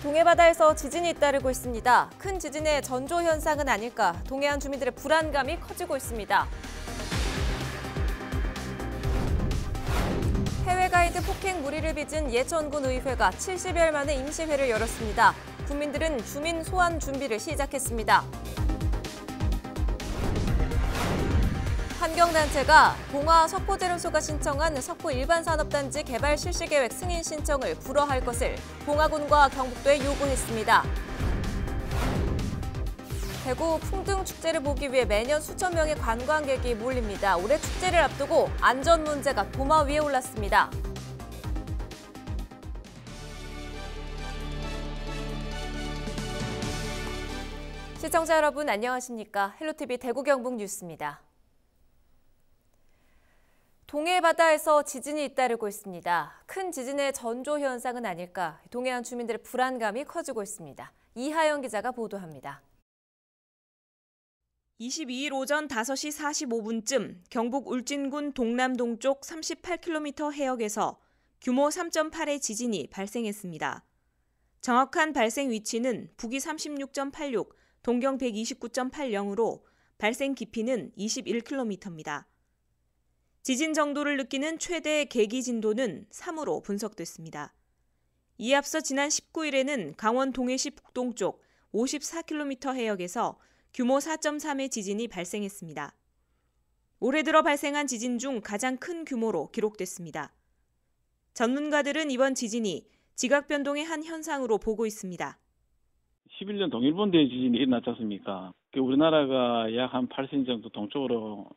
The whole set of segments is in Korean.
동해바다에서 지진이 잇따르고 있습니다. 큰 지진의 전조 현상은 아닐까, 동해안 주민들의 불안감이 커지고 있습니다. 해외 가이드 폭행 물의를 빚은 예천군 의회가 70여일 만에 임시회를 열었습니다. 국민들은 주민 소환 준비를 시작했습니다. 환경단체가 봉화 석포제련소가 신청한 석포 일반산업단지 개발 실시계획 승인 신청을 불허할 것을 봉화군과 경북도에 요구했습니다. 대구 풍등축제를 보기 위해 매년 수천 명의 관광객이 몰립니다. 올해 축제를 앞두고 안전 문제가 도마 위에 올랐습니다. 시청자 여러분 안녕하십니까? 헬로티비 대구 경북 뉴스입니다. 동해바다에서 지진이 잇따르고 있습니다. 큰 지진의 전조 현상은 아닐까, 동해안 주민들의 불안감이 커지고 있습니다. 이하영 기자가 보도합니다. 22일 오전 5시 45분쯤 경북 울진군 동남동쪽 38km 해역에서 규모 3.8의 지진이 발생했습니다. 정확한 발생 위치는 북위 36.86, 동경 129.80으로 발생 깊이는 21km입니다. 지진 정도를 느끼는 최대 계기 진도는 3으로 분석됐습니다. 이에 앞서 지난 19일에는 강원 동해시 북동쪽 54km 해역에서 규모 4.3의 지진이 발생했습니다. 올해 들어 발생한 지진 중 가장 큰 규모로 기록됐습니다. 전문가들은 이번 지진이 지각 변동의 한 현상으로 보고 있습니다. 11년 동일본 대지진이 일어났지 않습니까? 우리나라가 약 한 8cm 정도 동쪽으로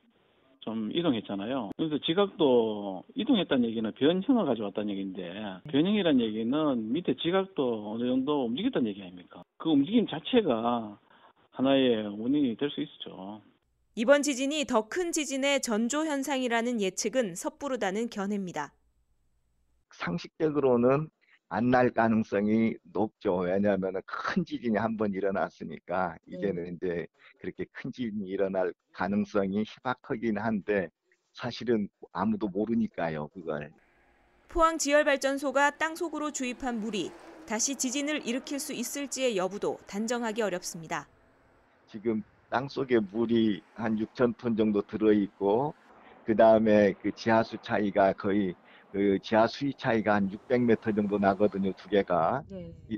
좀 이동했잖아요. 그래서 지각도 이동했다는 얘기는 변형을 가져왔다는 얘기인데, 변형이라는 얘기는 밑에 지각도 어느 정도 움직였다는 얘기 아닙니까? 그 움직임 자체가 하나의 원인이 될 수 있죠. 이번 지진이 더 큰 지진의 전조 현상이라는 예측은 섣부르다는 견해입니다. 상식적으로는 안 날 가능성이 높죠. 왜냐하면 큰 지진이 한 번 일어났으니까 이제는 이제 그렇게 큰 지진이 일어날 가능성이 희박하긴 한데 사실은 아무도 모르니까요, 그걸. 포항지열발전소가 땅속으로 주입한 물이 다시 지진을 일으킬 수 있을지의 여부도 단정하기 어렵습니다. 지금 땅속에 물이 한 6,000톤 정도 들어있고 그 다음에 그 지하수 차이가 거의 그 지하 수위 차이가 한 600m 정도 나거든요, 두 개가.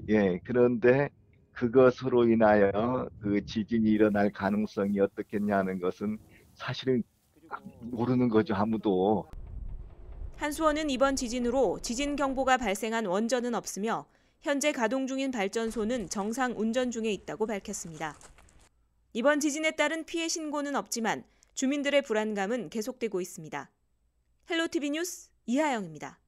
예, 그런데 그것으로 인하여 그 지진이 일어날 가능성이 어떻겠냐는 것은 사실은 모르는 거죠, 아무도. 한수원은 이번 지진으로 지진 경보가 발생한 원전은 없으며 현재 가동 중인 발전소는 정상 운전 중에 있다고 밝혔습니다. 이번 지진에 따른 피해 신고는 없지만 주민들의 불안감은 계속되고 있습니다. 헬로티비 뉴스 이하영입니다.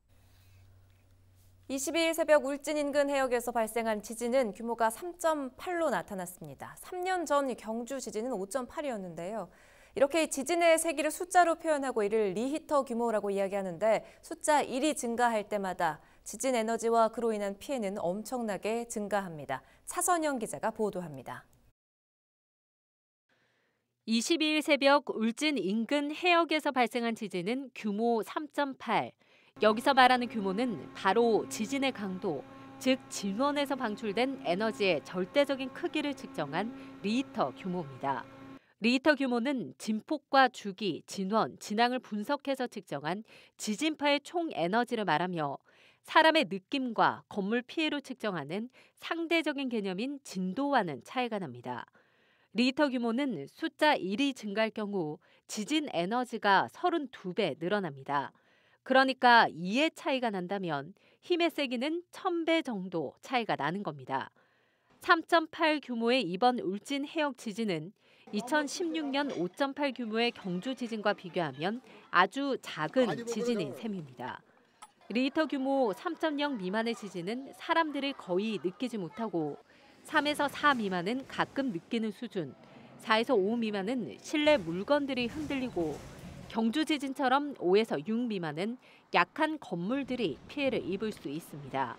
22일 새벽 울진 인근 해역에서 발생한 지진은 규모가 3.8로 나타났습니다. 3년 전 경주 지진은 5.8이었는데요. 이렇게 지진의 세기를 숫자로 표현하고 이를 리히터 규모라고 이야기하는데, 숫자 1이 증가할 때마다 지진 에너지와 그로 인한 피해는 엄청나게 증가합니다. 차선영 기자가 보도합니다. 22일 새벽 울진 인근 해역에서 발생한 지진은 규모 3.8. 여기서 말하는 규모는 바로 지진의 강도, 즉 진원에서 방출된 에너지의 절대적인 크기를 측정한 리히터 규모입니다. 리히터 규모는 진폭과 주기, 진원, 진앙을 분석해서 측정한 지진파의 총 에너지를 말하며 사람의 느낌과 건물 피해로 측정하는 상대적인 개념인 진도와는 차이가 납니다. 리히터 규모는 숫자 1이 증가할 경우 지진 에너지가 32배 늘어납니다. 그러니까 2의 차이가 난다면 힘의 세기는 1000배 정도 차이가 나는 겁니다. 3.8 규모의 이번 울진 해역 지진은 2016년 5.8 규모의 경주 지진과 비교하면 아주 작은 지진인 셈입니다. 리히터 규모 3.0 미만의 지진은 사람들이 거의 느끼지 못하고 3에서 4 미만은 가끔 느끼는 수준, 4에서 5 미만은 실내 물건들이 흔들리고 경주 지진처럼 5에서 6 미만은 약한 건물들이 피해를 입을 수 있습니다.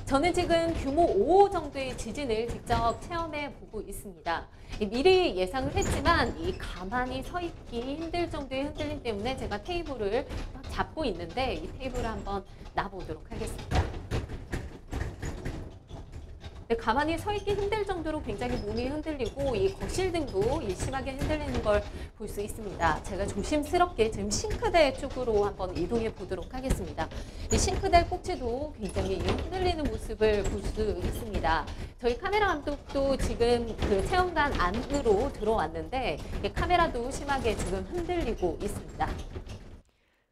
저는 지금 규모 5 정도의 지진을 직접 체험해 보고 있습니다. 미리 예상을 했지만 가만히 서 있기 힘들 정도의 흔들림 때문에 제가 테이블을 잡고 있는데 이 테이블을 한번 놔보도록 하겠습니다. 가만히 서 있기 힘들 정도로 굉장히 몸이 흔들리고 이 거실 등도 심하게 흔들리는 걸 볼 수 있습니다. 제가 조심스럽게 지금 싱크대 쪽으로 한번 이동해 보도록 하겠습니다. 이 싱크대 꼭지도 굉장히 흔들리는 모습을 볼 수 있습니다. 저희 카메라 감독도 지금 그 체험관 안으로 들어왔는데 카메라도 심하게 지금 흔들리고 있습니다.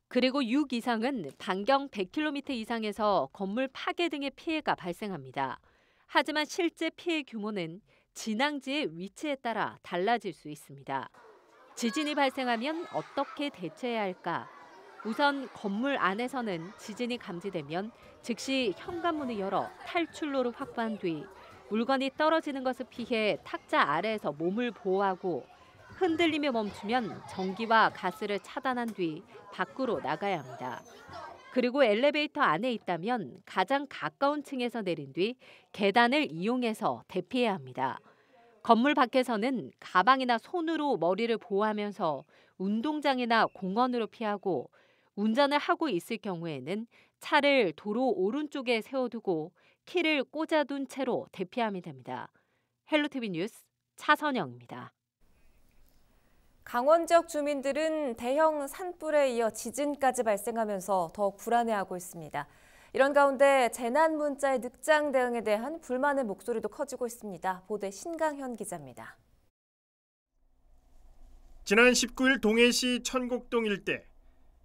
그리고 6 이상은 반경 100km 이상에서 건물 파괴 등의 피해가 발생합니다. 하지만 실제 피해 규모는 진앙지의 위치에 따라 달라질 수 있습니다. 지진이 발생하면 어떻게 대처해야 할까? 우선 건물 안에서는 지진이 감지되면 즉시 현관문을 열어 탈출로를 확보한 뒤 물건이 떨어지는 것을 피해 탁자 아래에서 몸을 보호하고 흔들리며 멈추면 전기와 가스를 차단한 뒤 밖으로 나가야 합니다. 그리고 엘리베이터 안에 있다면 가장 가까운 층에서 내린 뒤 계단을 이용해서 대피해야 합니다. 건물 밖에서는 가방이나 손으로 머리를 보호하면서 운동장이나 공원으로 피하고 운전을 하고 있을 경우에는 차를 도로 오른쪽에 세워두고 키를 꽂아둔 채로 대피하면 됩니다. 헬로티비 뉴스 차선영입니다. 강원 지역 주민들은 대형 산불에 이어 지진까지 발생하면서 더욱 불안해하고 있습니다. 이런 가운데 재난 문자의 늑장 대응에 대한 불만의 목소리도 커지고 있습니다. 보도에 신강현 기자입니다. 지난 19일 동해시 천곡동 일대,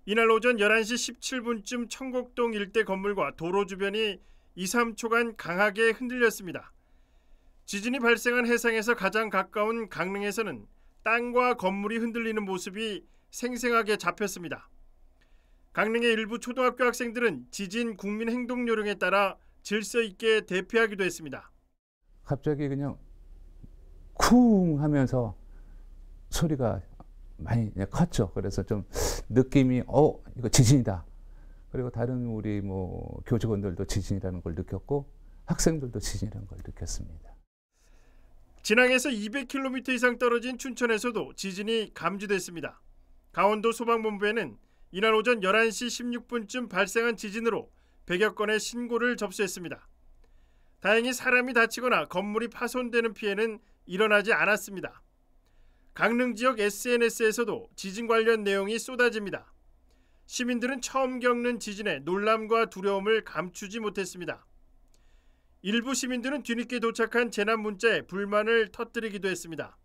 이날 오전 11시 17분쯤 천곡동 일대 건물과 도로 주변이 2, 3초간 강하게 흔들렸습니다. 지진이 발생한 해상에서 가장 가까운 강릉에서는 땅과 건물이 흔들리는 모습이 생생하게 잡혔습니다. 강릉의 일부 초등학교 학생들은 지진 국민 행동 요령에 따라 질서 있게 대피하기도 했습니다. 갑자기 그냥 쿵 하면서 소리가 많이 컸죠. 그래서 좀 느낌이 이거 지진이다. 그리고 다른 우리 교직원들도 지진이라는 걸 느꼈고 학생들도 지진이라는 걸 느꼈습니다. 진앙에서 200km 이상 떨어진 춘천에서도 지진이 감지됐습니다. 강원도 소방본부에는 이날 오전 11시 16분쯤 발생한 지진으로 100여 건의 신고를 접수했습니다. 다행히 사람이 다치거나 건물이 파손되는 피해는 일어나지 않았습니다. 강릉 지역 SNS에서도 지진 관련 내용이 쏟아집니다. 시민들은 처음 겪는 지진에 놀람과 두려움을 감추지 못했습니다. 일부 시민들은 뒤늦게 도착한 재난 문자에 불만을 터뜨리기도 했습니다.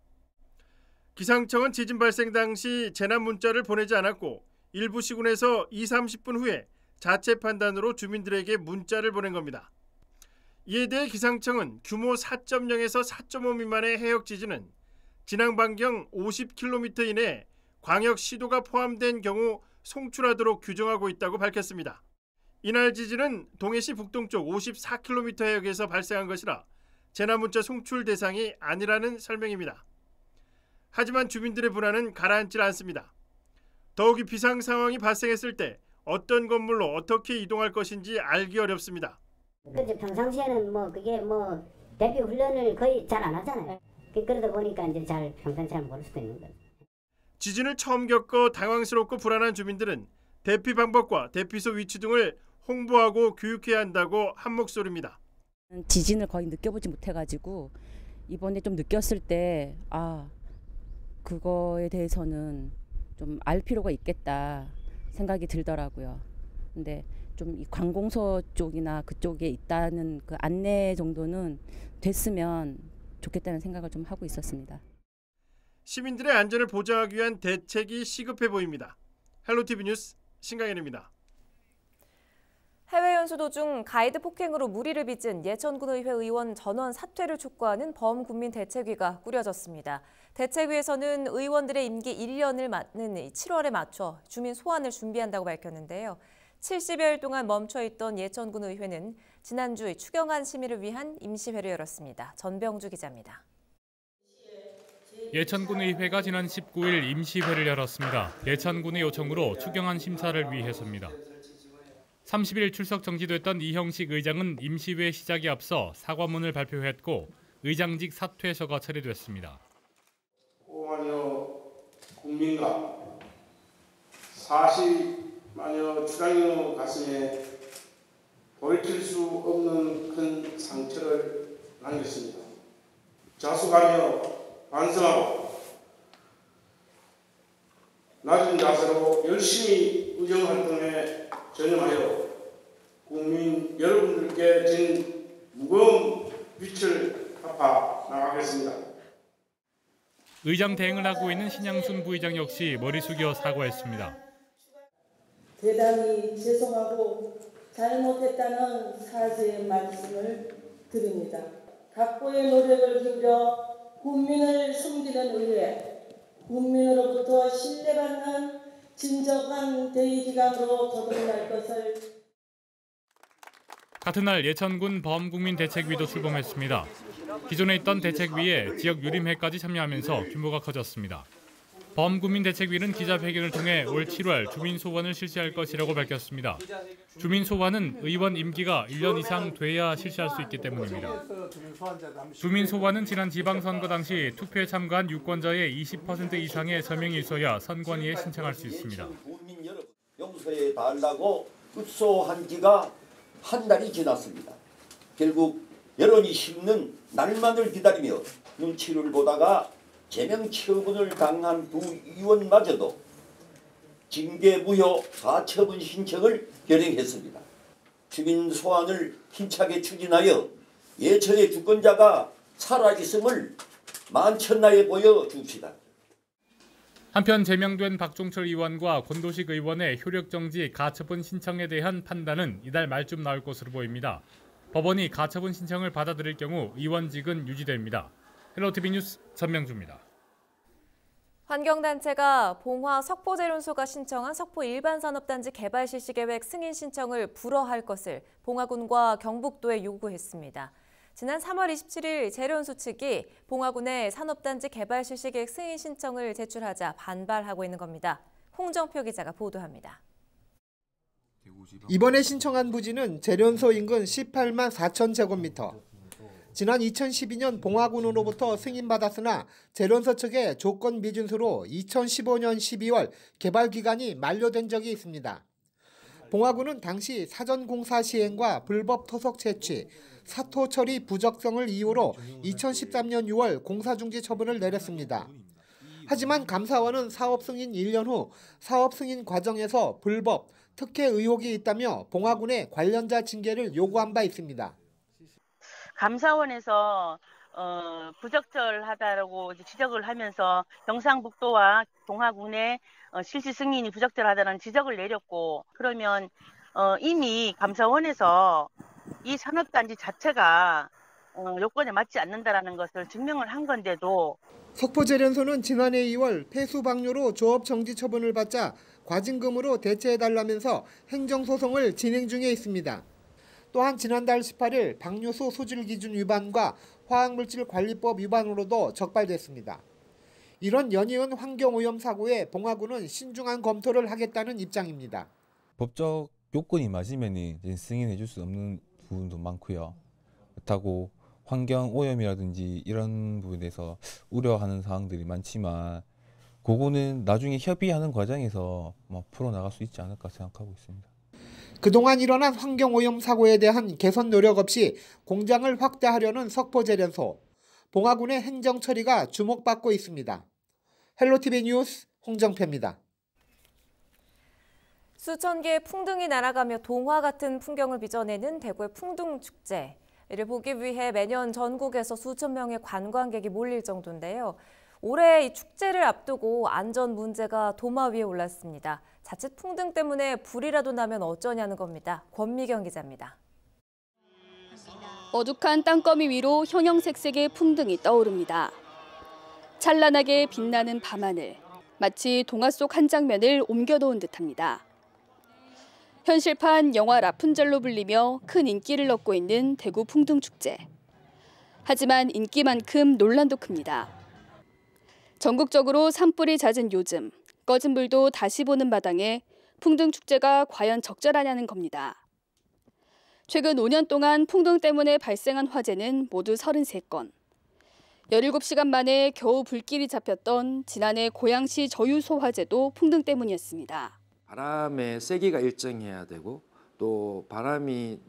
기상청은 지진 발생 당시 재난 문자를 보내지 않았고 일부 시군에서 2, 30분 후에 자체 판단으로 주민들에게 문자를 보낸 겁니다. 이에 대해 기상청은 규모 4.0에서 4.5 미만의 해역 지진은 진앙 반경 50km 이내에 광역 시도가 포함된 경우 송출하도록 규정하고 있다고 밝혔습니다. 이날 지진은 동해시 북동쪽 54km 해역에서 발생한 것이라 재난문자 송출 대상이 아니라는 설명입니다. 하지만 주민들의 불안은 가라앉질 않습니다. 더욱이 비상 상황이 발생했을 때 어떤 건물로 어떻게 이동할 것인지 알기 어렵습니다. 그렇죠. 평상시에는 그게 대피 훈련을 거의 잘 안 하잖아요. 그러다 보니까 이제 평상시 잘 모를 수도 있는 거죠. 지진을 처음 겪어 당황스럽고 불안한 주민들은 대피 방법과 대피소 위치 등을 홍보하고 교육해야 한다고 한 목소리입니다. 지진을 거의 느껴보지 못해가지고 이번에 좀 느꼈을 때 그거에 대해서는 좀 알 필요가 있겠다 생각이 들더라고요. 근데 좀 이 관공서 쪽이나 그쪽에 있다는 그 안내 정도는 됐으면 좋겠다는 생각을 좀 하고 있었습니다. 시민들의 안전을 보장하기 위한 대책이 시급해 보입니다. 헬로티비 뉴스 신강현입니다. 해외 연수 도중 가이드 폭행으로 물의를 빚은 예천군의회 의원 전원 사퇴를 촉구하는 범국민대책위가 꾸려졌습니다. 대책위에서는 의원들의 임기 1년을 맞는 7월에 맞춰 주민 소환을 준비한다고 밝혔는데요. 70여일 동안 멈춰있던 예천군의회는 지난주 추경안 심의를 위한 임시회를 열었습니다. 전병주 기자입니다. 예천군의회가 지난 19일 임시회를 열었습니다. 예천군의 요청으로 추경안 심사를 위해서입니다. 30일 출석 정지됐던 이형식 의장은 임시회 시작에 앞서 사과문을 발표했고 의장직 사퇴서가 처리됐습니다. 오만여 국민과 40만여 출향인의 가슴에 돌이킬 수 없는 큰 상처를 남겼습니다. 자숙하며 반성하고 낮은 자세로 열심히 의정활동에 전념하여 국민 여러분들께 진 무거운 빚을 갚아 나가겠습니다. 의장 대행을 하고 있는 신양순 부의장 역시 머리 숙여 사과했습니다. 대단히 죄송하고 잘못했다는 사죄의 말씀을 드립니다. 각고의 노력을 기울여 국민을 섬기는 의회, 국민으로부터 신뢰받는 진정한 대의기관으로 거듭날 것을. 같은 날 예천군 범국민대책위도 출범했습니다. 기존에 있던 대책위에 지역 유림회까지 참여하면서 규모가 커졌습니다. 범국민대책위는 기자회견을 통해 올 7월 주민소환을 실시할 것이라고 밝혔습니다. 주민소환은 의원 임기가 1년 이상 돼야 실시할 수 있기 때문입니다. 주민소환은 지난 지방선거 당시 투표에 참가한 유권자의 20% 이상의 서명이 있어야 선관위에 신청할 수 있습니다. 국민 여러분 용서해 달라고 읍소한 지가 한 달이 지났습니다. 결국 여론이 식는 날만을 기다리며 눈치를 보다가 제명 처분을 당한 두 의원마저도 징계무효 가처분 신청을 결행했습니다. 주민 소환을 힘차게 추진하여 예천의 주권자가 사라졌음을 만천하에 보여줍시다. 한편 제명된 박종철 의원과 권도식 의원의 효력정지 가처분 신청에 대한 판단은 이달 말쯤 나올 것으로 보입니다. 법원이 가처분 신청을 받아들일 경우 의원직은 유지됩니다. 헬로티비 뉴스 전명주입니다. 환경단체가 봉화 석포제련소가 신청한 석포 일반산업단지 개발 실시 계획 승인 신청을 불허할 것을 봉화군과 경북도에 요구했습니다. 지난 3월 27일 제련소 측이 봉화군의 산업단지 개발 실시 계획 승인 신청을 제출하자 반발하고 있는 겁니다. 홍정표 기자가 보도합니다. 이번에 신청한 부지는 제련소 인근 18만 4천 제곱미터. 지난 2012년 봉화군으로부터 승인받았으나 제련소 측의 조건 미준수로 2015년 12월 개발 기간이 만료된 적이 있습니다. 봉화군은 당시 사전공사 시행과 불법 토속 채취, 사토 처리 부적성을 이유로 2013년 6월 공사중지 처분을 내렸습니다. 하지만 감사원은 사업 승인 1년 후 사업 승인 과정에서 불법, 특혜 의혹이 있다며 봉화군에 관련자 징계를 요구한 바 있습니다. 감사원에서 부적절하다고 지적을 하면서 경상북도와 봉화군의 실시 승인이 부적절하다는 지적을 내렸고, 그러면 이미 감사원에서 이 산업단지 자체가 요건에 맞지 않는다라는 것을 증명을 한 건데도 석포제련소는 지난해 2월 폐수 방류로 조업 정지 처분을 받자 과징금으로 대체해달라면서 행정소송을 진행 중에 있습니다. 또한 지난달 18일 방류수 수질 기준 위반과 화학물질관리법 위반으로도 적발됐습니다. 이런 연이은 환경오염 사고에 봉화군은 신중한 검토를 하겠다는 입장입니다. 법적 요건이 맞으면 승인해 줄 수 없는 부분도 많고요. 그렇다고 환경오염이라든지 이런 부분에 대해서 우려하는 사항들이 많지만 그거는 나중에 협의하는 과정에서 풀어나갈 수 있지 않을까 생각하고 있습니다. 그동안 일어난 환경오염 사고에 대한 개선 노력 없이 공장을 확대하려는 석포제련소. 봉화군의 행정 처리가 주목받고 있습니다. 헬로티비 뉴스 홍정표입니다. 수천 개의 풍등이 날아가며 동화 같은 풍경을 빚어내는 대구의 풍등축제. 이를 보기 위해 매년 전국에서 수천 명의 관광객이 몰릴 정도인데요. 올해 이 축제를 앞두고 안전 문제가 도마 위에 올랐습니다. 자칫 풍등 때문에 불이라도 나면 어쩌냐는 겁니다. 권미경 기자입니다. 어둑한 땅거미 위로 형형색색의 풍등이 떠오릅니다. 찬란하게 빛나는 밤하늘, 마치 동화 속 한 장면을 옮겨놓은 듯합니다. 현실판 영화 라푼젤로 불리며 큰 인기를 얻고 있는 대구 풍등축제. 하지만 인기만큼 논란도 큽니다. 전국적으로 산불이 잦은 요즘, 꺼진 불도 다시 보는 마당에 풍등축제가 과연 적절하냐는 겁니다. 최근 5년 동안 풍등 때문에 발생한 화재는 모두 33건. 17시간 만에 겨우 불길이 잡혔던 지난해 고양시 저유소 화재도 풍등 때문이었습니다. 바람의 세기가 일정해야 되고 또 바람이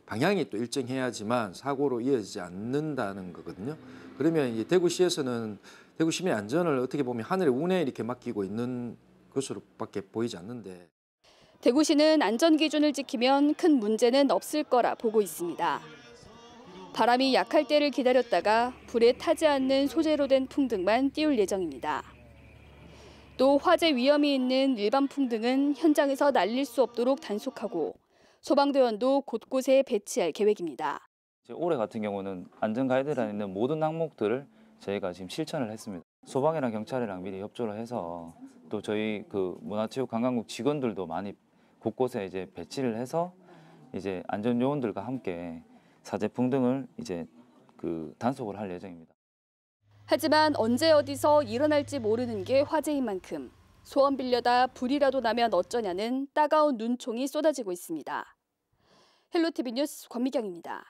방향이 또 일정해야지만 사고로 이어지지 않는다는 거거든요. 그러면 이 대구시에서는 대구 시민 안전을 어떻게 보면 하늘의 운에 이렇게 맡기고 있는 것으로밖에 보이지 않는데. 대구시는 안전 기준을 지키면 큰 문제는 없을 거라 보고 있습니다. 바람이 약할 때를 기다렸다가 불에 타지 않는 소재로 된 풍등만 띄울 예정입니다. 또 화재 위험이 있는 일반 풍등은 현장에서 날릴 수 없도록 단속하고 소방대원도 곳곳에 배치할 계획입니다. 올해 같은 경우는 안전 가이드라인에 있는 모든 항목들을 저희가 지금 실천을 했습니다. 소방이랑 경찰이랑 미리 협조를 해서 또 저희 그 문화체육관광국 직원들도 많이 곳곳에 이제 배치를 해서 이제 안전 요원들과 함께 사제 풍등을 이제 그 단속을 할 예정입니다. 하지만 언제 어디서 일어날지 모르는 게 화재인 만큼 소원 빌려다 불이라도 나면 어쩌냐는 따가운 눈총이 쏟아지고 있습니다. 헬로티비 뉴스 권미경입니다.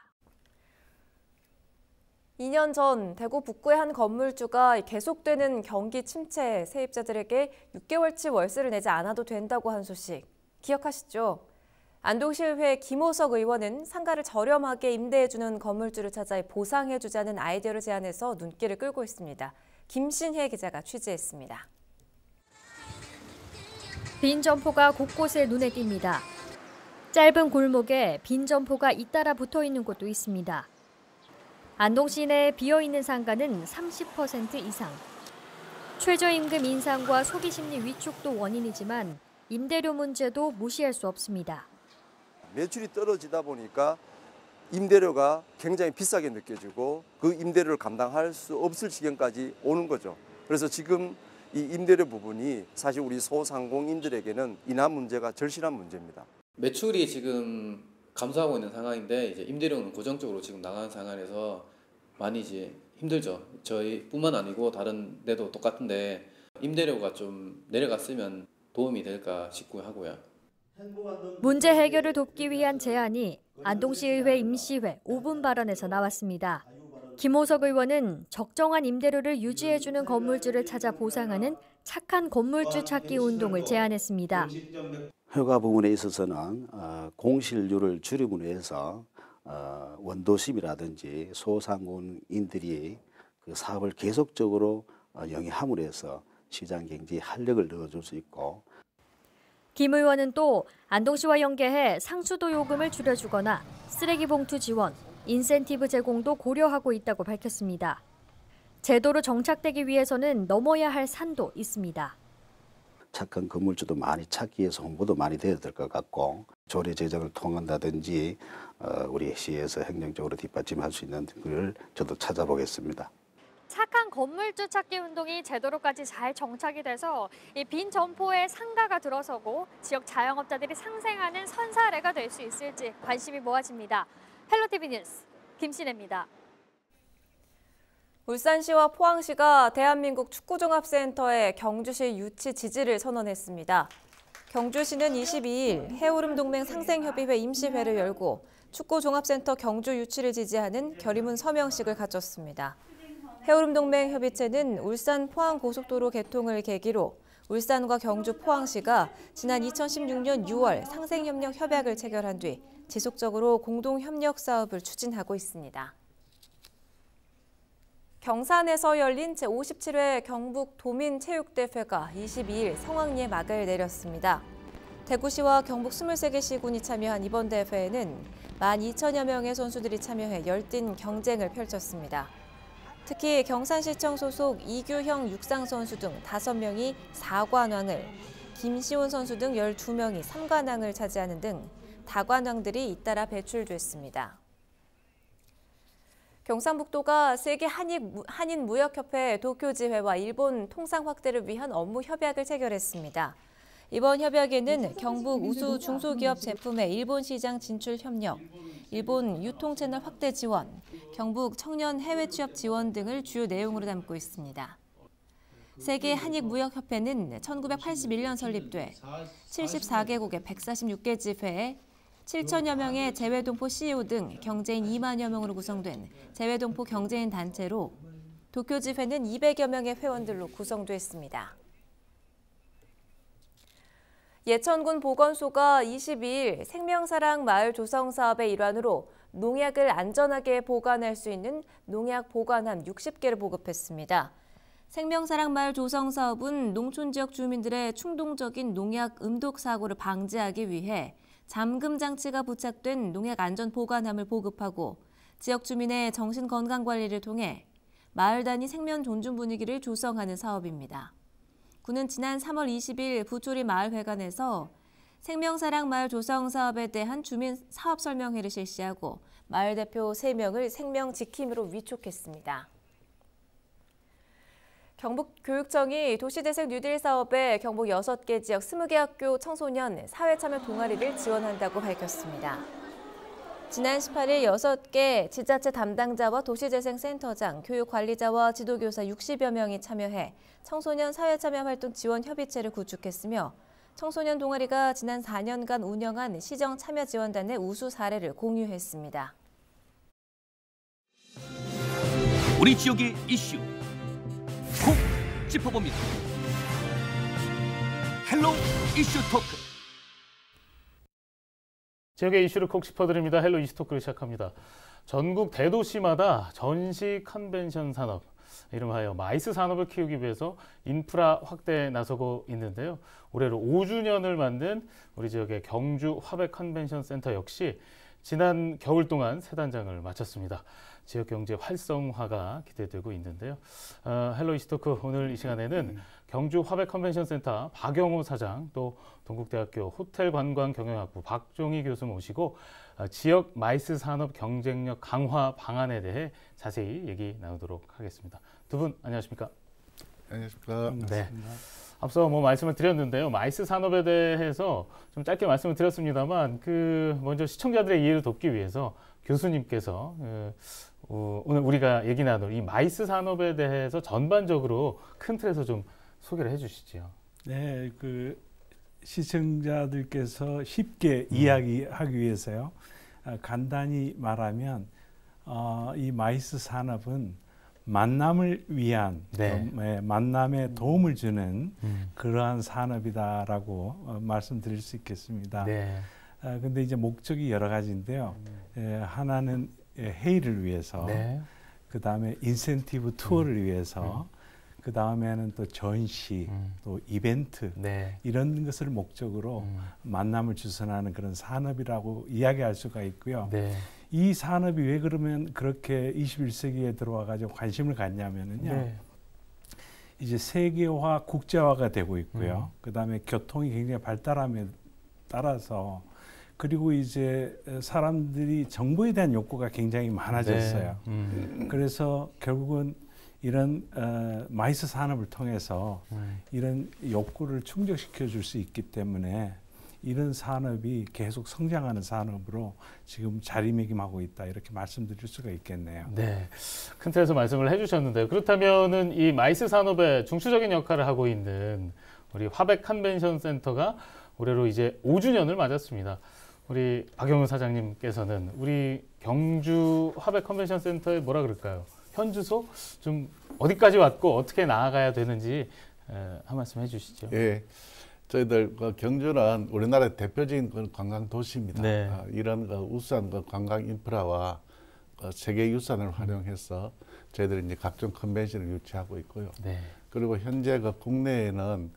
2년 전 대구 북구의 한 건물주가 계속되는 경기 침체에 세입자들에게 6개월치 월세를 내지 않아도 된다고 한 소식 기억하시죠? 안동시의회 김호석 의원은 상가를 저렴하게 임대해주는 건물주를 찾아 보상해주자는 아이디어를 제안해서 눈길을 끌고 있습니다. 김신혜 기자가 취재했습니다. 빈 점포가 곳곳에 눈에 띕니다. 짧은 골목에 빈 점포가 잇따라 붙어있는 곳도 있습니다. 안동 시내 비어있는 상가는 30% 이상. 최저임금 인상과 소비심리 위축도 원인이지만 임대료 문제도 무시할 수 없습니다. 매출이 떨어지다 보니까 임대료가 굉장히 비싸게 느껴지고 그 임대료를 감당할 수 없을 지경까지 오는 거죠. 그래서 지금 이 임대료 부분이 사실 우리 소상공인들에게는 인하 문제가 절실한 문제입니다. 매출이 지금 감소하고 있는 상황인데 이제 임대료는 고정적으로 지금 나가는 상황에서 많이 이제 힘들죠. 저희뿐만 아니고 다른 데도 똑같은데 임대료가 좀 내려갔으면 도움이 될까 싶고 하고요. 문제 해결을 돕기 위한 제안이 안동시의회 임시회 5분 발언에서 나왔습니다. 김호석 의원은 적정한 임대료를 유지해주는 건물주를 찾아 보상하는 착한 건물주 찾기 운동을 제안했습니다. 허가 부분에 있어서는 공실률을 줄임으로 해서 원도심이라든지 소상공인들이 그 사업을 계속적으로 영위함으로 해서 시장 경제에 활력을 넣어줄 수 있고. 김 의원은 또 안동시와 연계해 상수도 요금을 줄여주거나 쓰레기 봉투 지원, 인센티브 제공도 고려하고 있다고 밝혔습니다. 제도로 정착되기 위해서는 넘어야 할 산도 있습니다. 착한 건물주도 많이 찾기 위해서 홍보도 많이 돼야 될 것 같고 조례 제정을 통한다든지 우리 시에서 행정적으로 뒷받침할 수 있는 걸 저도 찾아보겠습니다. 착한 건물주 찾기 운동이 제도로까지 잘 정착이 돼서 이 빈 점포에 상가가 들어서고 지역 자영업자들이 상생하는 선사례가 될 수 있을지 관심이 모아집니다. 헬로티비 뉴스 김신혜입니다. 울산시와 포항시가 대한민국 축구종합센터의 경주시 유치 지지를 선언했습니다. 경주시는 22일 해오름동맹 상생협의회 임시회를 열고 축구종합센터 경주 유치를 지지하는 결의문 서명식을 가졌습니다. 해오름동맹 협의체는 울산 포항 고속도로 개통을 계기로 울산과 경주 포항시가 지난 2016년 6월 상생협력 협약을 체결한 뒤 지속적으로 공동협력 사업을 추진하고 있습니다. 경산에서 열린 제57회 경북 도민체육대회가 22일 성황리에 막을 내렸습니다. 대구시와 경북 23개 시군이 참여한 이번 대회에는 12,000여 명의 선수들이 참여해 열띤 경쟁을 펼쳤습니다. 특히 경산시청 소속 이규형 육상선수 등 5명이 4관왕을, 김시온 선수 등 12명이 3관왕을 차지하는 등 다관왕들이 잇따라 배출됐습니다. 경상북도가 세계 한인무역협회 도쿄지회와 일본 통상 확대를 위한 업무 협약을 체결했습니다. 이번 협약에는 경북 우수 중소기업 제품의 일본 시장 진출 협력, 일본 유통채널 확대 지원, 경북 청년 해외 취업 지원 등을 주요 내용으로 담고 있습니다. 세계 한익무역협회는 1981년 설립돼 74개국의 146개 지회에 7천여 명의 재외동포 CEO 등 경제인 2만여 명으로 구성된 재외동포 경제인 단체로 도쿄지회는 200여 명의 회원들로 구성돼 있습니다. 예천군 보건소가 22일 생명사랑 마을 조성 사업의 일환으로 농약을 안전하게 보관할 수 있는 농약 보관함 60개를 보급했습니다. 생명사랑 마을 조성 사업은 농촌 지역 주민들의 충동적인 농약 음독 사고를 방지하기 위해 잠금 장치가 부착된 농약 안전 보관함을 보급하고 지역 주민의 정신 건강 관리를 통해 마을 단위 생명 존중 분위기를 조성하는 사업입니다. 군은 지난 3월 20일 부초리 마을회관에서 생명사랑 마을 조성 사업에 대한 주민 사업 설명회를 실시하고 마을 대표 3명을 생명 지킴으로 위촉했습니다. 경북교육청이 도시재생 뉴딜 사업에 경북 6개 지역 20개 학교 청소년 사회참여 동아리를 지원한다고 밝혔습니다. 지난 18일 6개 지자체 담당자와 도시재생센터장, 교육관리자와 지도교사 60여 명이 참여해 청소년 사회참여 활동 지원 협의체를 구축했으며 청소년 동아리가 지난 4년간 운영한 시정 참여 지원단의 우수 사례를 공유했습니다. 우리 지역의 이슈 콕 짚어봅니다. 헬로 이슈 토크. 지역의 이슈를 콕 짚어드립니다. 헬로 이슈 토크를 시작합니다. 전국 대도시마다 전시 컨벤션 산업, 이름하여 마이스 산업을 키우기 위해서 인프라 확대에 나서고 있는데요. 올해로 5주년을 만든 우리 지역의 경주 화백 컨벤션 센터 역시 지난 겨울 동안 새 단장을 마쳤습니다. 지역 경제 활성화가 기대되고 있는데요. 헬로 이슈 토크 오늘 이 시간에는 경주 화백 컨벤션 센터 박영호 사장, 또 동국대학교 호텔관광경영학부 박종희 교수 모시고 지역 마이스 산업 경쟁력 강화 방안에 대해 자세히 얘기 나누도록 하겠습니다. 두 분 안녕하십니까? 안녕하십니까? 네. 앞서 말씀을 드렸는데요. 마이스 산업에 대해서 좀 짧게 말씀을 드렸습니다만 먼저 시청자들의 이해를 돕기 위해서 교수님께서 오늘 우리가 얘기 나눌 이 마이스 산업에 대해서 전반적으로 큰 틀에서 좀 소개를 해주시죠. 네, 시청자들께서 쉽게 이야기하기 위해서요. 간단히 말하면 이 마이스 산업은 만남을 위한 만남에 도움을 주는 그러한 산업이다라고 말씀드릴 수 있겠습니다. 근데 이제 목적이 여러 가지인데요. 하나는 회의를 위해서, 그 다음에 인센티브 투어를 위해서, 그 다음에는 또 전시, 또 이벤트 이런 것을 목적으로 만남을 주선하는 그런 산업이라고 이야기할 수가 있고요. 이 산업이 왜 그러면 그렇게 21세기에 들어와가지고 관심을 갖냐면은요. 이제 세계화, 국제화가 되고 있고요. 그 다음에 교통이 굉장히 발달함에 따라서 그리고 이제 사람들이 정보에 대한 욕구가 굉장히 많아졌어요. 그래서 결국은 이런 마이스 산업을 통해서 이런 욕구를 충족시켜 줄 수 있기 때문에 이런 산업이 계속 성장하는 산업으로 지금 자리매김하고 있다, 이렇게 말씀드릴 수가 있겠네요. 네, 큰 틀에서 말씀을 해주셨는데요. 그렇다면은 이 마이스 산업의 중추적인 역할을 하고 있는 우리 화백 컨벤션 센터가 올해로 이제 5주년을 맞았습니다. 우리 박영훈 사장님께서는 우리 경주 화백 컨벤션 센터의 뭐라 그럴까요? 현주소 좀 어디까지 왔고 어떻게 나아가야 되는지 한 말씀 해주시죠. 예. 저희들 경주는 우리나라의 대표적인 관광 도시입니다. 이런 우수한 관광 인프라와 세계 유산을 활용해서 저희들이 이제 각종 컨벤션을 유치하고 있고요. 그리고 현재 국내에는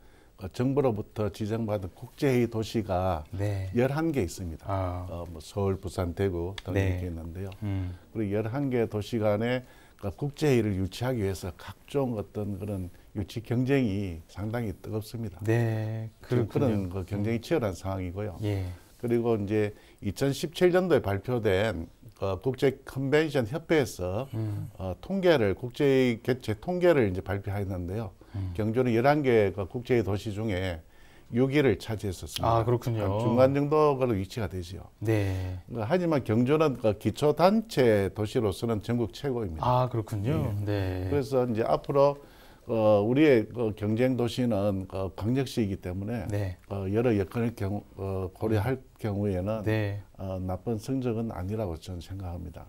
정부로부터 지정받은 국제회의 도시가 11개 있습니다. 서울, 부산, 대구 등 이렇게 있는데요. 그리고 11개 도시 간에 국제회의를 유치하기 위해서 각종 그런 유치 경쟁이 상당히 뜨겁습니다. 그런 경쟁이 치열한 상황이고요. 그리고 이제 2017년도에 발표된 국제 컨벤션 협회에서 통계를 국제회의 개최 통계를 이제 발표했는데요. 경주는 11개 국제회의 도시 중에 6위를 차지했었습니다. 아, 그렇군요. 중간 정도로 위치가 되지요. 하지만 경주는 기초단체 도시로서는 전국 최고입니다. 아, 그렇군요. 그래서 이제 앞으로 우리의 경쟁 도시는 광역시이기 때문에 여러 여건을 고려할 경우에는 나쁜 성적은 아니라고 저는 생각합니다.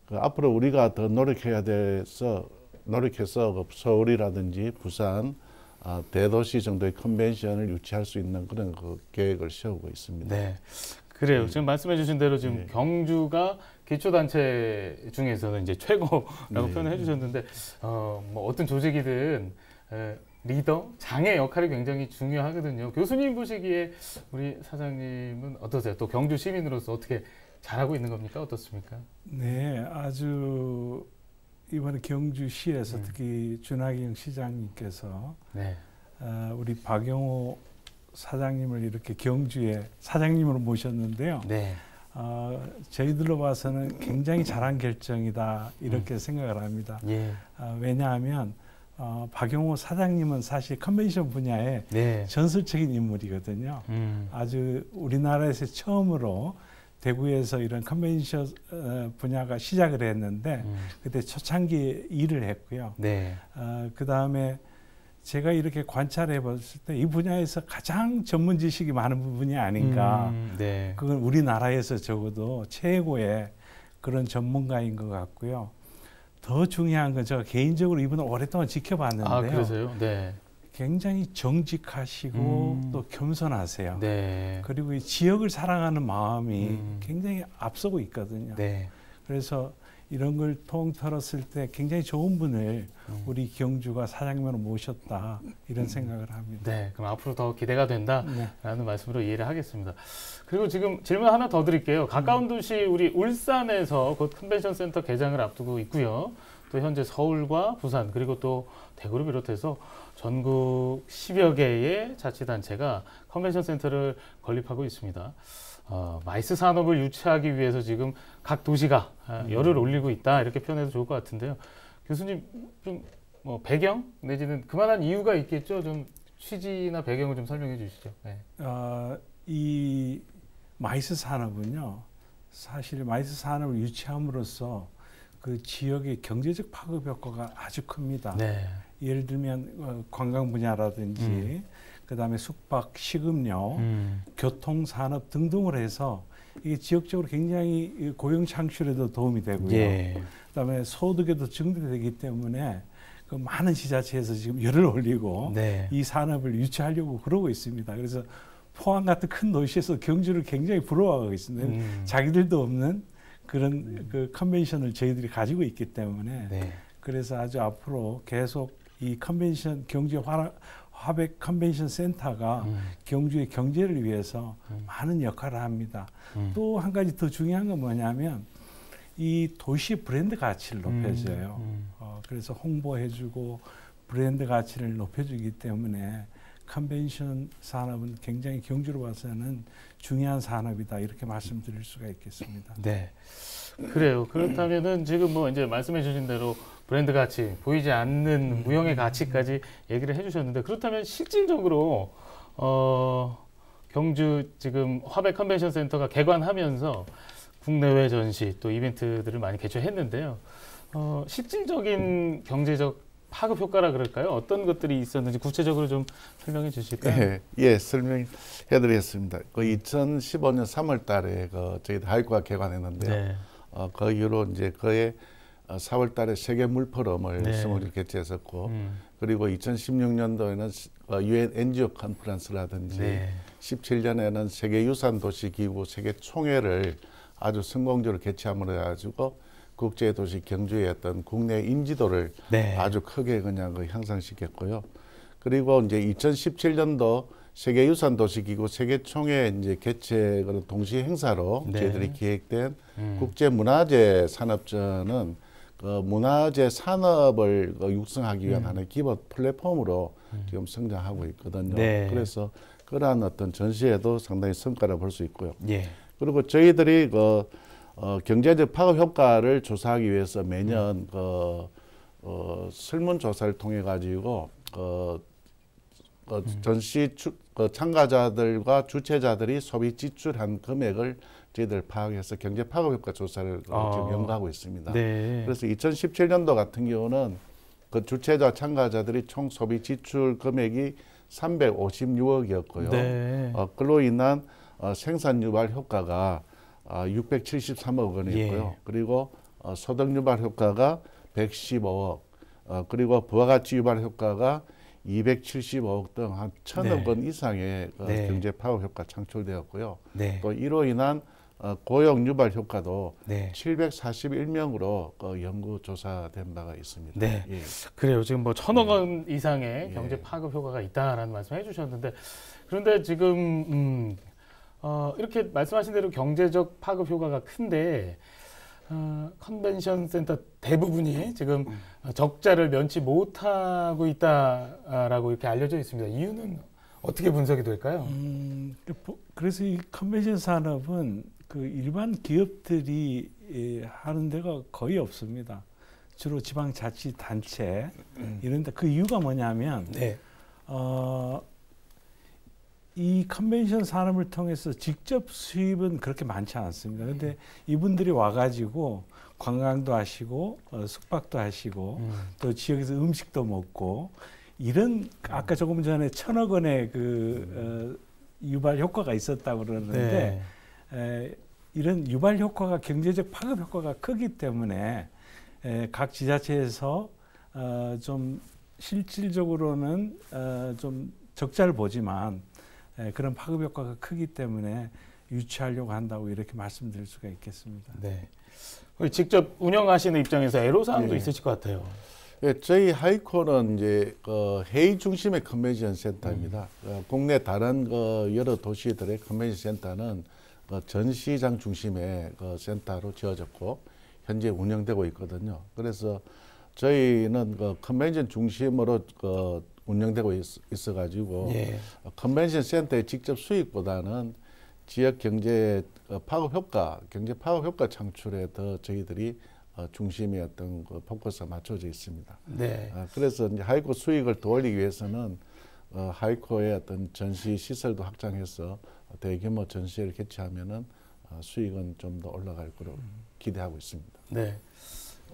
앞으로 우리가 더 노력해서 서울이라든지 부산, 대도시 정도의 컨벤션을 유치할 수 있는 그런 그 계획을 세우고 있습니다. 네, 그래요. 지금 말씀해주신 대로 지금 경주가 기초단체 중에서는 이제 최고라고 표현해 주셨는데, 뭐 어떤 조직이든 리더, 장의 역할이 굉장히 중요하거든요. 교수님 보시기에 우리 사장님은 어떠세요? 또 경주 시민으로서 어떻게 잘하고 있는 겁니까? 어떻습니까? 네, 아주 이번에 경주시에서 특히 준하경 시장님께서 우리 박영호 사장님을 이렇게 경주에 사장님으로 모셨는데요. 저희들로 봐서는 굉장히 잘한 결정이다 이렇게 생각을 합니다. 왜냐하면 박영호 사장님은 사실 컨벤션 분야에 전설적인 인물이거든요. 아주 우리나라에서 처음으로 대구에서 이런 컨벤션 분야가 시작을 했는데 그때 초창기에 일을 했고요. 그 다음에 제가 이렇게 관찰해 봤을 때 이 분야에서 가장 전문 지식이 많은 부분이 아닌가. 그건 우리나라에서 적어도 최고의 그런 전문가인 것 같고요. 더 중요한 건 제가 개인적으로 이분을 오랫동안 지켜봤는데요. 아, 그러세요? 네. 굉장히 정직하시고 또 겸손하세요. 그리고 이 지역을 사랑하는 마음이 굉장히 앞서고 있거든요. 그래서 이런 걸 통틀었을 때 굉장히 좋은 분을 우리 경주가 사장님으로 모셨다 이런 생각을 합니다. 네, 그럼 앞으로 더 기대가 된다라는 말씀으로 이해를 하겠습니다. 그리고 지금 질문 하나 더 드릴게요. 가까운 도시 우리 울산에서 곧 컨벤션 센터 개장을 앞두고 있고요. 또 현재 서울과 부산 그리고 또 대구를 비롯해서 전국 10여 개의 자치단체가 컨벤션 센터를 건립하고 있습니다. 마이스 산업을 유치하기 위해서 지금 각 도시가 열을 올리고 있다 이렇게 표현해도 좋을 것 같은데요. 교수님 좀 뭐 배경 내지는 그만한 이유가 있겠죠. 좀 취지나 배경을 좀 설명해 주시죠. 이 마이스 산업은요. 사실 마이스 산업을 유치함으로써 그 지역의 경제적 파급 효과가 아주 큽니다. 예를 들면 관광 분야라든지 그다음에 숙박, 식음료, 교통산업 등등을 해서 이게 지역적으로 굉장히 고용 창출에도 도움이 되고요. 그다음에 소득에도 증대되기 때문에 그 많은 지자체에서 지금 열을 올리고 이 산업을 유치하려고 그러고 있습니다. 그래서 포항 같은 큰 도시에서 경주를 굉장히 부러워하고 있습니다. 자기들도 없는 그런 그 컨벤션을 저희들이 가지고 있기 때문에 그래서 아주 앞으로 계속 이 컨벤션 경주 화백 컨벤션 센터가 경주의 경제를 위해서 많은 역할을 합니다. 또 한 가지 더 중요한 건 뭐냐면 이 도시 브랜드 가치를 높여줘요. 그래서 홍보해주고 브랜드 가치를 높여주기 때문에 컨벤션 산업은 굉장히 경주로 봐서는 중요한 산업이다 이렇게 말씀드릴 수가 있겠습니다. 네, 그래요. 그렇다면은 지금 뭐 이제 말씀해주신 대로 브랜드 가치, 보이지 않는 무형의 가치까지 얘기를 해주셨는데 그렇다면 실질적으로 경주 지금 화백 컨벤션 센터가 개관하면서 국내외 전시 또 이벤트들을 많이 개최했는데요. 실질적인 경제적 파급 효과라 그럴까요? 어떤 것들이 있었는지 구체적으로 좀 설명해 주실까요? 설명해 드리겠습니다. 그 2015년 3월 달에 저희들 하이쿠가 개관했는데요. 그 이후로 이제 그해 4월 달에 세계 물포럼을 20일 개최했었고, 그리고 2016년도에는 UN NGO 컨퍼런스라든지 17년에는 세계유산도시기구 세계총회를 아주 성공적으로 개최함으로 해가지고 국제도시 경주의 어떤 국내 인지도를 아주 크게 그냥 향상시켰고요. 그리고 이제 2017년도 세계유산도시기구 세계총회 이제 개최 동시 행사로 저희들이 기획된 국제문화재 산업전은 그 문화재 산업을 육성하기 위한 하나의 기본 플랫폼으로 지금 성장하고 있거든요. 그래서 그러한 어떤 전시에도 상당히 성과를 볼 수 있고요. 그리고 저희들이 경제적 파급 효과를 조사하기 위해서 매년 설문조사를 통해 가지고 전시 참가자들과 주최자들이 소비 지출한 금액을 저희들 파악해서 경제 파급 효과 조사를 지금 연구하고 있습니다. 그래서 2017년도 같은 경우는 그 주최자 참가자들이 총 소비 지출 금액이 356억이었고요. 그로 인한 생산 유발 효과가 673억 원이었고요. 그리고 소득 유발 효과가 115억, 그리고 부가가치 유발 효과가 275억 등 한 1,000억 원 이상의 경제 파급 효과 창출되었고요. 또 이로 인한 고용 유발 효과도 741명으로 연구 조사된 바가 있습니다. 네, 예. 그래요. 지금 뭐 1,000억 원 이상의 경제 파급 효과가 있다라는 말씀해 주셨는데, 그런데 지금 이렇게 말씀하신 대로 경제적 파급 효과가 큰데 컨벤션 센터 대부분이 지금 적자를 면치 못하고 있다라고 이렇게 알려져 있습니다. 이유는 어떻게 분석이 될까요? 그래서 이 컨벤션 산업은 그 일반 기업들이 하는 데가 거의 없습니다. 주로 지방자치단체 이런데 그 이유가 뭐냐면 이 컨벤션 산업을 통해서 직접 수입은 그렇게 많지 않습니다. 그런데 이분들이 와가지고 관광도 하시고 숙박도 하시고 또 지역에서 음식도 먹고 이런 아까 조금 전에 1,000억 원의 그 유발 효과가 있었다고 그러는데 이런 유발 효과가 경제적 파급 효과가 크기 때문에 각 지자체에서 좀 실질적으로는 좀 적자를 보지만 그런 파급 효과가 크기 때문에 유치하려고 한다고 이렇게 말씀드릴 수가 있겠습니다. 네. 직접 운영하시는 입장에서 애로사항도 있으실 것 같아요. 예, 저희 하이코는 이제 해외 중심의 컨벤션 센터입니다. 국내 다른 여러 도시들의 컨벤션 센터는 전시장 중심의 센터로 지어졌고 현재 운영되고 있거든요. 그래서 저희는 컨벤션 중심으로 운영되고 있어가지고 컨벤션 센터의 직접 수익보다는 지역 경제 파급 효과, 경제 파급 효과 창출에 더 저희들이 중심의 어떤 포커스가 맞춰져 있습니다. 네. 그래서 이제 하이코 수익을 더 올리기 위해서는 하이코의 어떤 전시 시설도 확장해서 대규모 전시회를 개최하면은 수익은 좀 더 올라갈 거로 기대하고 있습니다. 네.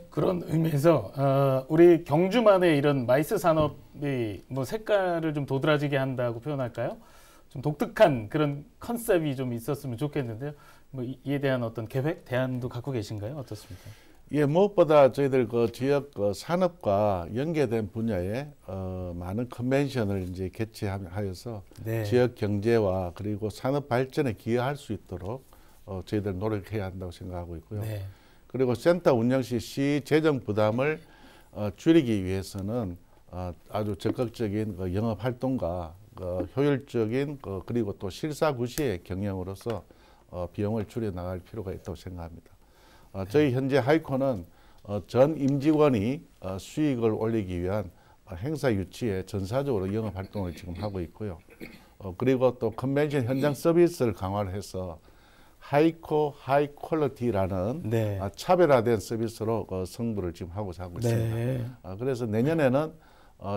그런 의미에서 우리 경주만의 이런 마이스 산업이 뭐 색깔을 좀 도드라지게 한다고 표현할까요? 좀 독특한 그런 컨셉이 좀 있었으면 좋겠는데요. 뭐 이에 대한 어떤 계획, 대안도 갖고 계신가요? 어떻습니까? 예, 무엇보다 저희들 지역 산업과 연계된 분야에 많은 컨벤션을 이제 개최하여서 지역 경제와 그리고 산업 발전에 기여할 수 있도록 저희들 노력해야 한다고 생각하고 있고요. 그리고 센터 운영 시 재정 부담을 줄이기 위해서는 아주 적극적인 영업 활동과 효율적인 그리고 또 실사구시의 경영으로서 비용을 줄여 나갈 필요가 있다고 생각합니다. 저희 현재 하이코는 전 임직원이 수익을 올리기 위한 행사 유치에 전사적으로 영업 활동을 지금 하고 있고요. 그리고 또 컨벤션 현장 서비스를 강화를 해서 하이코 하이퀄리티라는 차별화된 서비스로 승부를 지금 하고자 하고 있습니다. 그래서 내년에는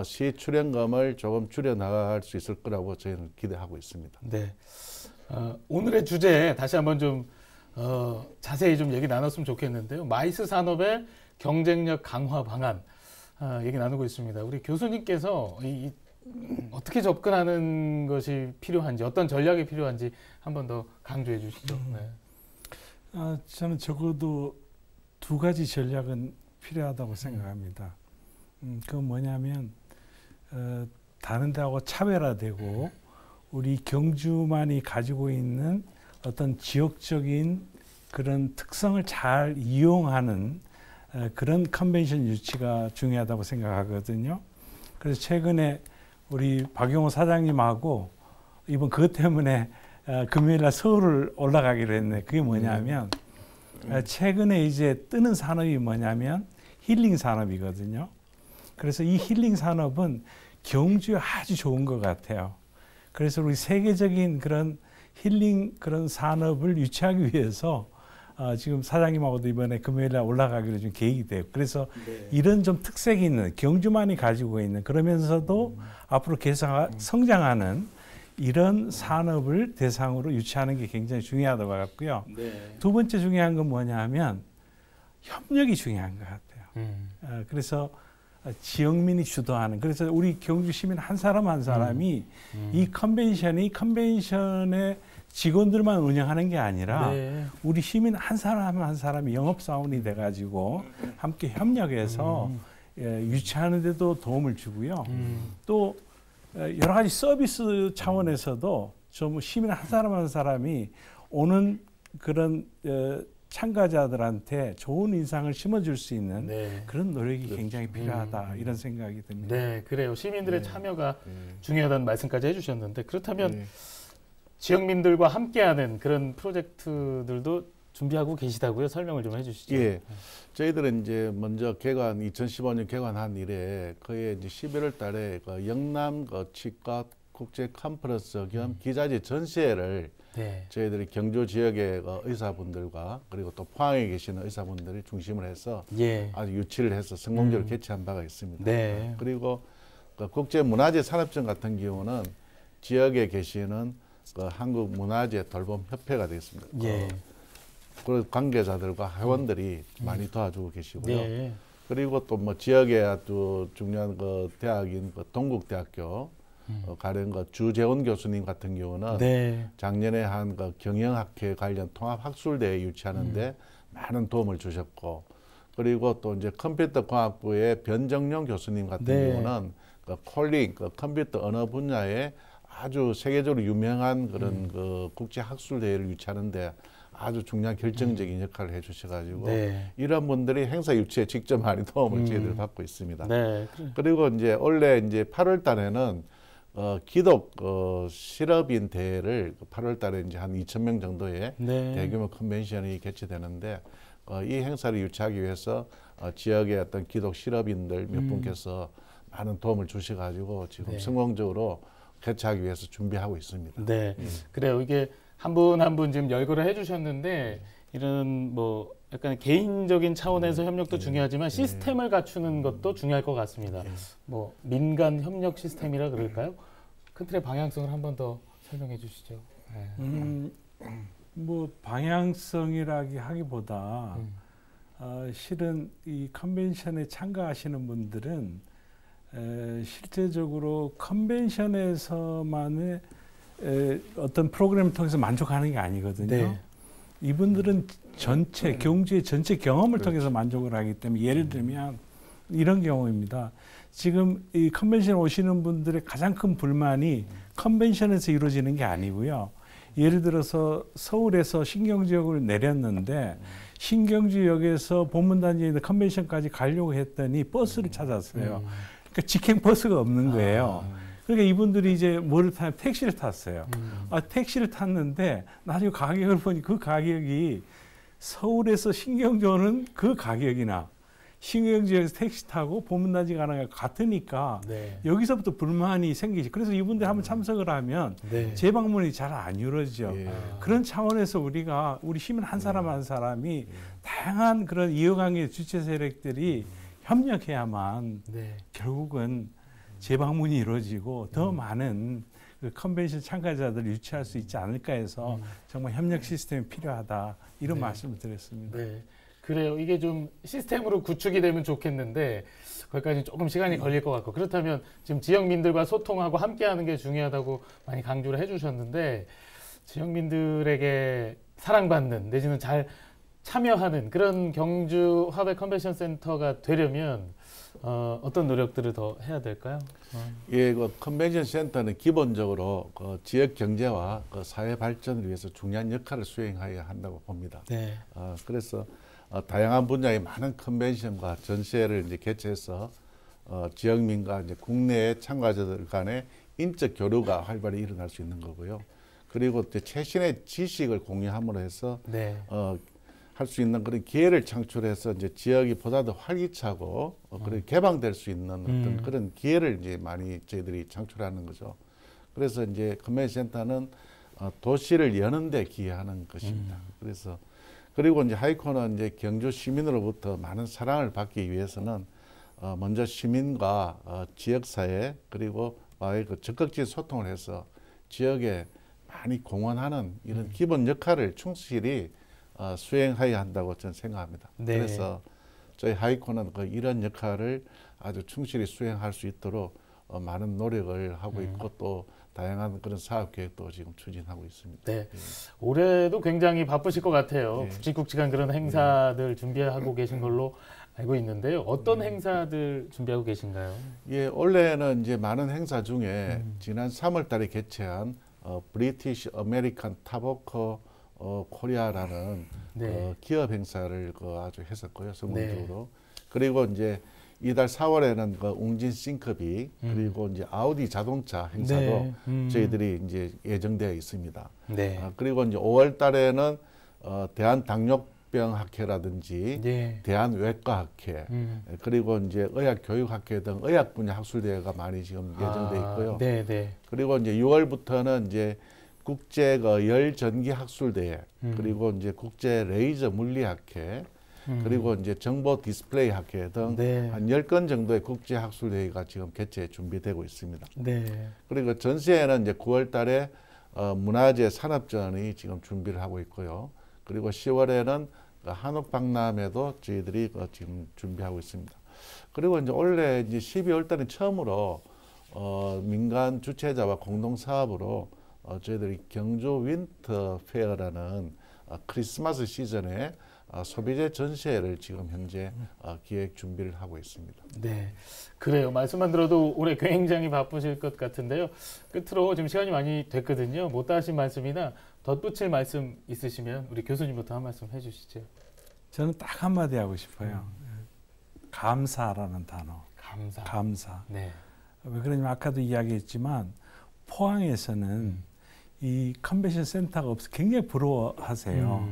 시 출연금을 조금 줄여 나갈 수 있을 거라고 저희는 기대하고 있습니다. 네. 오늘의 주제 다시 한번 좀 자세히 좀 얘기 나눴으면 좋겠는데요. 마이스 산업의 경쟁력 강화 방안 얘기 나누고 있습니다. 우리 교수님께서 어떻게 접근하는 것이 필요한지, 어떤 전략이 필요한지 한 번 더 강조해 주시죠. 저는 적어도 두 가지 전략은 필요하다고 생각합니다. 그건 뭐냐면 다른 데하고 차별화되고 우리 경주만이 가지고 있는 어떤 지역적인 그런 특성을 잘 이용하는 그런 컨벤션 유치가 중요하다고 생각하거든요. 그래서 최근에 우리 박용호 사장님하고 이번 그것 때문에 금요일 날 서울을 올라가기로 했네. 그게 뭐냐면 최근에 이제 뜨는 산업이 뭐냐면 힐링 산업이거든요. 그래서 이 힐링 산업은 경주에 아주 좋은 것 같아요. 그래서 우리 세계적인 그런 힐링 그런 산업을 유치하기 위해서 지금 사장님하고도 이번에 금요일에 올라가기로 좀 계획이 돼요. 그래서 이런 좀 특색이 있는 경주만이 가지고 있는 그러면서도 앞으로 계속 성장하는 이런 산업을 대상으로 유치하는 게 굉장히 중요하다고 같고요. 두 번째 중요한 건 뭐냐면 협력이 중요한 것 같아요. 그래서 지역민이 주도하는, 그래서 우리 경주 시민 한 사람 한 사람이 이 컨벤션의 직원들만 운영하는 게 아니라 우리 시민 한 사람 한 사람이 영업사원이 돼가지고 함께 협력해서 유치하는 데도 도움을 주고요. 또 여러 가지 서비스 차원에서도 좀 시민 한 사람 한 사람이 오는 그런 참가자들한테 좋은 인상을 심어줄 수 있는 그런 노력이 굉장히 필요하다 이런 생각이 듭니다. 네, 그래요. 시민들의 참여가 중요하다는 말씀까지 해주셨는데 그렇다면 지역민들과 함께하는 그런 프로젝트들도 준비하고 계시다고요? 설명을 좀 해주시죠. 예, 저희들은 이제 먼저 2015년 개관한 이래 거의 이제 11월 달에 그 영남 치과 국제 컨퍼런스 겸 기자재 전시회를 저희들이 경주 지역의 의사분들과 그리고 또 포항에 계시는 의사분들이 중심을 해서 아주 유치를 해서 성공적으로 개최한 바가 있습니다. 그리고 그 국제문화재 산업전 같은 경우는 지역에 계시는 그 한국문화재 돌봄협회가 되겠습니다. 그 관계자들과 회원들이 많이 도와주고 계시고요. 그리고 또 뭐 지역의 아주 중요한 그 대학인 그 동국대학교 가령 그 주재원 교수님 같은 경우는 작년에 한 그 경영학회 관련 통합학술대회 유치하는데 많은 도움을 주셨고, 그리고 또 이제 컴퓨터공학부의 변정용 교수님 같은 경우는 그 콜링, 그 컴퓨터 언어 분야에 아주 세계적으로 유명한 그런 그 국제학술대회를 유치하는데 아주 중요한 결정적인 역할을 해주셔가지고 이런 분들이 행사 유치에 직접 많이 도움을 저희들 받고 있습니다. 그리고 이제 올해 이제 8월달에는 기독 실업인 대회를 8월달에 이제 한 2,000명 정도의 대규모 컨벤션이 개최되는데 이 행사를 유치하기 위해서 지역의 어떤 기독 실업인들 몇 분께서 많은 도움을 주셔가지고 지금 성공적으로 개최하기 위해서 준비하고 있습니다. 그래요. 이게 한 분 한 분 지금 열거를 해주셨는데 이런 뭐 약간 개인적인 차원에서 협력도 중요하지만 시스템을 갖추는 것도 중요할 것 같습니다. 뭐 민간 협력 시스템이라 그럴까요? 큰 틀의 방향성을 한 번 더 설명해 주시죠. 뭐 방향성이라기 하기보다 실은 이 컨벤션에 참가하시는 분들은 실제적으로 컨벤션에서만의 어떤 프로그램을 통해서 만족하는 게 아니거든요. 이분들은 전체 경주의 전체 경험을 통해서 만족을 하기 때문에 예를 들면 이런 경우입니다. 지금 이 컨벤션 오시는 분들의 가장 큰 불만이 컨벤션에서 이루어지는 게 아니고요. 예를 들어서 서울에서 신경지역을 내렸는데 신경지역에서 본문단지에 있는 컨벤션까지 가려고 했더니 버스를 찾았어요. 그러니까 직행 버스가 없는 거예요. 그러니까 이분들이 이제 뭐를 타면 택시를 탔어요. 택시를 탔는데 나중에 가격을 보니 그 가격이 서울에서 신경지 오는 그 가격이나 신경지역에서 택시 타고 본문단지 가는 게 같으니까 여기서부터 불만이 생기지. 그래서 이분들이 한번 참석을 하면 재방문이 잘 안 이루어지죠. 그런 차원에서 우리가 우리 시민 한 사람 한 사람이 다양한 그런 이해관계 주체 세력들이 협력해야만 결국은 재방문이 이루어지고 더 많은 그 컨벤션 참가자들을 유치할 수 있지 않을까 해서 정말 협력 시스템이 필요하다 이런 말씀을 드렸습니다. 그래요. 이게 좀 시스템으로 구축이 되면 좋겠는데 거기까지 조금 시간이 걸릴 것 같고, 그렇다면 지금 지역민들과 소통하고 함께하는 게 중요하다고 많이 강조를 해주셨는데 지역민들에게 사랑받는 내지는 잘 참여하는 그런 경주 화백 컨벤션 센터가 되려면 어떤 노력들을 더 해야 될까요? 예, 그 컨벤션 센터는 기본적으로 그 지역 경제와 그 사회 발전을 위해서 중요한 역할을 수행해야 한다고 봅니다. 그래서 다양한 분야의 많은 컨벤션과 전시회를 이제 개최해서 지역민과 이제 국내의 참가자들 간의 인적 교류가 활발히 일어날 수 있는 거고요. 그리고 이제 최신의 지식을 공유함으로 해서 할 수 있는 그런 기회를 창출해서 이제 지역이 보다 더 활기차고 그리고 개방될 수 있는 어떤 그런 기회를 이제 많이 저희들이 창출하는 거죠. 그래서 이제 컨벤션 센터는 도시를 여는 데 기여하는 것입니다. 그래서 그리고 이제 하이코는 이제 경주 시민으로부터 많은 사랑을 받기 위해서는 먼저 시민과 지역사회 그리고 와의 그 적극적인 소통을 해서 지역에 많이 공헌하는 이런 기본 역할을 충실히 수행해야 한다고 저는 생각합니다. 그래서 저희 하이코는 이런 역할을 아주 충실히 수행할 수 있도록 많은 노력을 하고 있고 또 다양한 그런 사업 계획도 지금 추진하고 있습니다. 네. 예. 올해도 굉장히 바쁘실 것 같아요. 굵직굵직한 그런 행사들 준비하고 계신 걸로 알고 있는데요. 어떤 행사들 준비하고 계신가요? 예, 원래는 이제 많은 행사 중에 지난 3월달에 개최한 브리티시 아메리칸 타버커 코리아라는 네. 기업 행사를 아주 했었고요, 성공적으로. 그리고 이제 이달 4월에는 웅진 싱크비 그리고 이제 아우디 자동차 행사도 저희들이 이제 예정되어 있습니다. 네. 그리고 이제 5월달에는 대한당뇨병학회라든지 대한외과학회 그리고 이제 의학교육학회 등 의학 분야 학술대회가 많이 지금 예정돼 있고요. 그리고 이제 6월부터는 이제 국제 열전기 학술대회 그리고 이제 국제 레이저 물리학회 그리고 이제 정보 디스플레이 학회 등 한 10건 정도의 국제 학술 대회가 지금 개최 준비되고 있습니다. 그리고 전시회는 이제 9월 달에 문화재 산업전이 지금 준비를 하고 있고요. 그리고 10월에는 한옥 박람회도 저희들이 지금 준비하고 있습니다. 그리고 이제 올해 이제 12월 달에 처음으로 민간 주최자와 공동 사업으로 저희들이 경주 윈터 페어라는 크리스마스 시즌에 소비재 전시회를 지금 현재 기획 준비를 하고 있습니다. 네, 그래요. 말씀만 들어도 올해 굉장히 바쁘실 것 같은데요. 끝으로 지금 시간이 많이 됐거든요. 못다 하신 말씀이나 덧붙일 말씀 있으시면 우리 교수님부터 한 말씀 해주시죠. 저는 딱 한마디 하고 싶어요. 감사라는 단어. 감사. 네. 왜 그러냐면 아까도 이야기했지만 포항에서는 이 컨벤션 센터가 없어 굉장히 부러워하세요.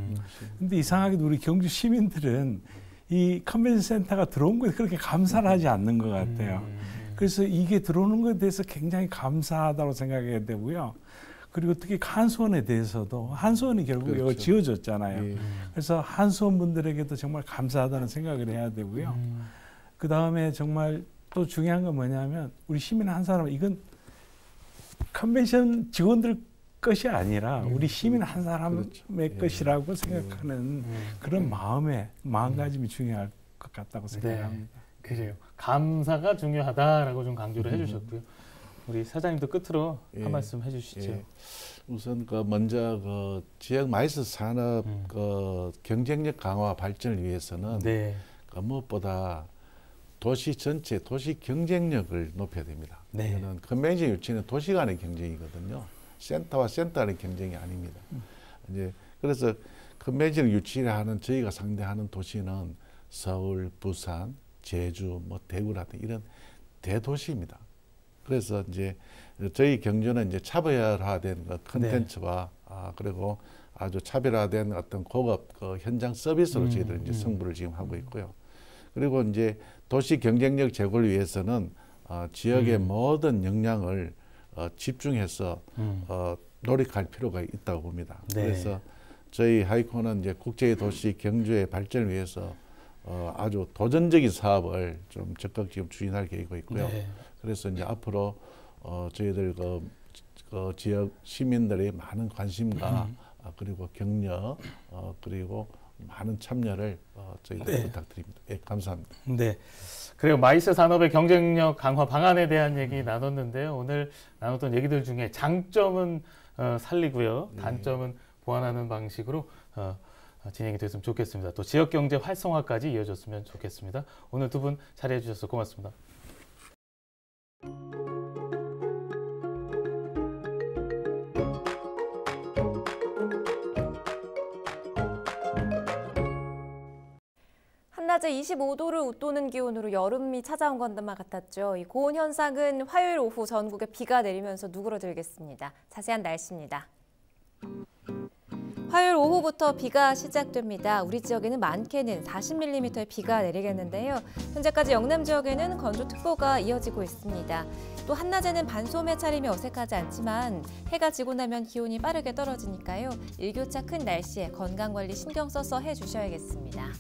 근데 이상하게도 우리 경주 시민들은 이 컨벤션 센터가 들어온 것에 그렇게 감사를 하지 않는 것 같아요. 그래서 이게 들어오는 것에 대해서 굉장히 감사하다고 생각해야 되고요. 그리고 특히 한수원에 대해서도 한수원이 결국 이걸 지어줬잖아요. 그래서 한수원 분들에게도 정말 감사하다는 생각을 해야 되고요. 그 다음에 정말 또 중요한 건 뭐냐면 우리 시민 한 사람 이건 컨벤션 직원들 것이 아니라 우리 시민 한 사람의 것이라고 생각하는 그런 마음가짐이 중요할 것 같다고 생각합니다. 그래요. 감사가 중요하다라고 좀 강조를 해주셨고요. 우리 사장님도 끝으로 한 말씀 해주시죠. 우선 먼저 지역 마이스 산업 경쟁력 강화 발전을 위해서는 무엇보다 도시 전체 도시 경쟁력을 높여야 됩니다. 이거는 컨벤션 유치는 도시 간의 경쟁이거든요. 센터와 센터 간의 경쟁이 아닙니다. 이제 그래서 컨벤션 유치를 하는 저희가 상대하는 도시는 서울, 부산, 제주, 대구라든 이런 대도시입니다. 그래서 이제 저희 경주는 이제 차별화된 컨텐츠와 그리고 아주 차별화된 어떤 고급 현장 서비스로 저희들 이제 승부를 지금 하고 있고요. 그리고 이제 도시 경쟁력 제고를 위해서는 지역의 모든 역량을 집중해서 노력할 필요가 있다고 봅니다. 그래서 저희 하이코는 이제 국제 도시 경주의 발전을 위해서 아주 도전적인 사업을 좀 적극 지금 추진할 계획이 있고요. 그래서 이제 앞으로 저희들 지역 시민들의 많은 관심과 그리고 격려 그리고 많은 참여를 저희들 부탁드립니다. 감사합니다. 네. 그리고 마이스 산업의 경쟁력 강화 방안에 대한 얘기 나눴는데요. 오늘 나눴던 얘기들 중에 장점은 살리고요. 단점은 보완하는 방식으로 진행이 됐으면 좋겠습니다. 또 지역 경제 활성화까지 이어졌으면 좋겠습니다. 오늘 두 분 자리해 주셔서 고맙습니다. 한낮에 25도를 웃도는 기온으로 여름이 찾아온 것만 같았죠. 이 고온 현상은 화요일 오후 전국에 비가 내리면서 누그러들겠습니다. 자세한 날씨입니다. 화요일 오후부터 비가 시작됩니다. 우리 지역에는 많게는 40mm의 비가 내리겠는데요. 현재까지 영남 지역에는 건조특보가 이어지고 있습니다. 또 한낮에는 반소매 차림이 어색하지 않지만 해가 지고 나면 기온이 빠르게 떨어지니까요. 일교차 큰 날씨에 건강관리 신경 써서 해주셔야겠습니다.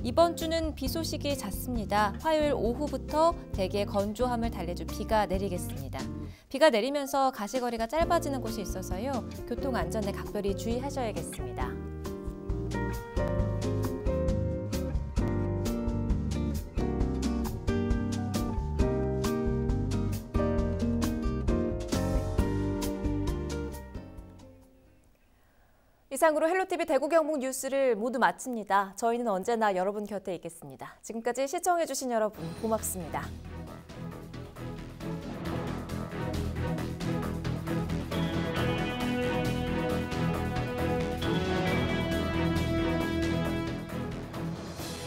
이번 주는 비 소식이 잦습니다. 화요일 오후부터 대개 건조함을 달래줄 비가 내리겠습니다. 비가 내리면서 가시거리가 짧아지는 곳이 있어서요. 교통안전에 각별히 주의하셔야겠습니다. 이상으로 헬로티비 대구 경북 뉴스를 모두 마칩니다. 저희는 언제나 여러분 곁에 있겠습니다. 지금까지 시청해주신 여러분 고맙습니다.